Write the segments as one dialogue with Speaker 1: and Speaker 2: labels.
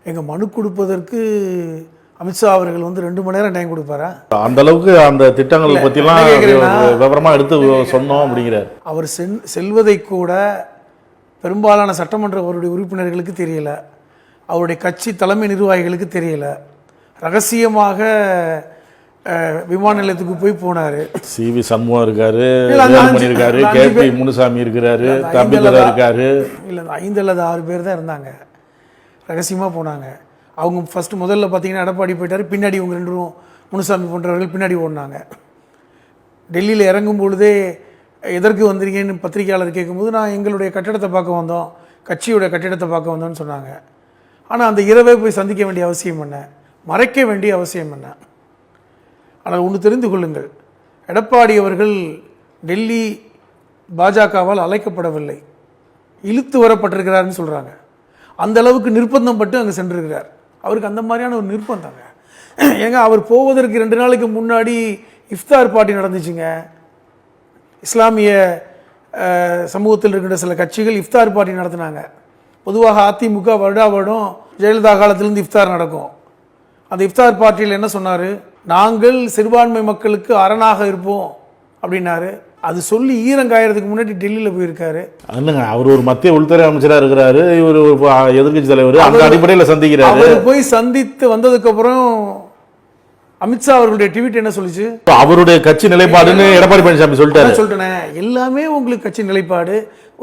Speaker 1: எங்கள் மனு கொடுப்பதற்கு அமித்ஷா அவர்கள் வந்து 2 மணி நேரம் டைம் கொடுப்பாரா?
Speaker 2: அந்த அளவுக்கு அந்த திட்டங்கள் பற்றிலாம் விவரமாக எடுத்து சொன்னோம் அப்படிங்கிறார்.
Speaker 1: அவர் செல்வதை கூட பெரும்பாலான சட்டமன்ற அவருடைய உறுப்பினர்களுக்கு தெரியல, அவருடைய கட்சி தலைமை நிர்வாகிகளுக்கு தெரியல. ரகசியமாக விமான நிலையத்துக்கு போய் போனார்.
Speaker 2: CV சண்முகம் இருக்காரு, இருக்காரு, KP முனுசாமி இருக்கிறாரு, தம்பிதுரை இருக்காரு.
Speaker 1: இல்லை, 5 அல்லது 6 பேர் தான் இருந்தாங்க. ரகசியமாக போனாங்க. அவங்க முதல்ல பார்த்தீங்கன்னா எடப்பாடி போயிட்டார், பின்னாடி இவங்க 2 முனுசாமி போன்றவர்கள் பின்னாடி ஓடினாங்க. டெல்லியில் இறங்கும் பொழுதே எதற்கு வந்திருக்கேன்னு பத்திரிகையாளர் கேட்கும்போது, நான் எங்களுடைய கட்டிடத்தை பார்க்க வந்தோம், கட்சியோட கட்டிடத்தை பார்க்க வந்தோம்னு சொன்னாங்க. ஆனால் அந்த இரவே போய் சந்திக்க வேண்டிய அவசியம் என்ன, மறைக்க வேண்டிய அவசியம் என்ன? ஆனால் ஒன்று தெரிந்து கொள்ளுங்கள், எடப்பாடி அவர்கள் டெல்லி பாஜகவால் அழைக்கப்படவில்லை, இழுத்து வரப்பட்டிருக்கிறாருன்னு சொல்கிறாங்க. அந்த அளவுக்கு நிர்பந்தம் பட்டு அங்கே சென்றிருக்கிறார். அவருக்கு அந்த மாதிரியான ஒரு நிர்பந்தங்க. ஏங்க, அவர் போவதற்கு 2 நாளைக்கு முன்னாடி இஃப்தார் பார்ட்டி நடந்துச்சுங்க. இஸ்லாமிய சமூகத்தில் இருக்கின்ற சில கட்சிகள் இஃப்தார் பார்ட்டி நடத்தினாங்க. பொதுவாக அதிமுக வருடம் ஜெயலலிதா காலத்திலிருந்து இஃப்தார் நடக்கும். அந்த இஃப்தார் பார்ட்டியில் என்ன சொன்னார், நாங்கள் சிறுபான்மை மக்களுக்கு அரணாக இருப்போம் அப்படின்னாரு. அது சொல்லி ஈரங்காயறதுக்கு முன்னாடி டெல்லியில் போயிருக்காரு.
Speaker 2: இல்லைங்க, அவர் ஒரு மத்திய உள்துறை அமைச்சராக இருக்கிறாரு, இவர் ஒரு எதிர்கட்சி தலைவர், அந்த அடிப்படையில் சந்திக்கிறாரு.
Speaker 1: அவர் போய் சந்தித்து வந்ததுக்கப்புறம் அமித்ஷா அவர்களுடைய ட்வீட் என்ன சொல்லிச்சு,
Speaker 2: அவருடைய கட்சி நிலைப்பாடுன்னு எடப்பாடி பழனிசாமி
Speaker 1: சொல்லிட்டேன். எல்லாமே உங்களுக்கு கட்சி நிலைப்பாடு,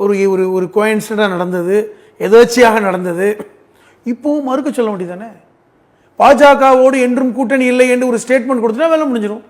Speaker 1: ஒரு கோயின்சிடென்ட்டாக நடந்தது, எதேர்ச்சியாக நடந்தது. இப்போவும் மறுக்க சொல்ல வேண்டியதானே? பாஜகவோடு என்றும் கூட்டணி இல்லை என்று ஒரு ஸ்டேட்மெண்ட் கொடுத்தா வேலை முடிஞ்சிடும்.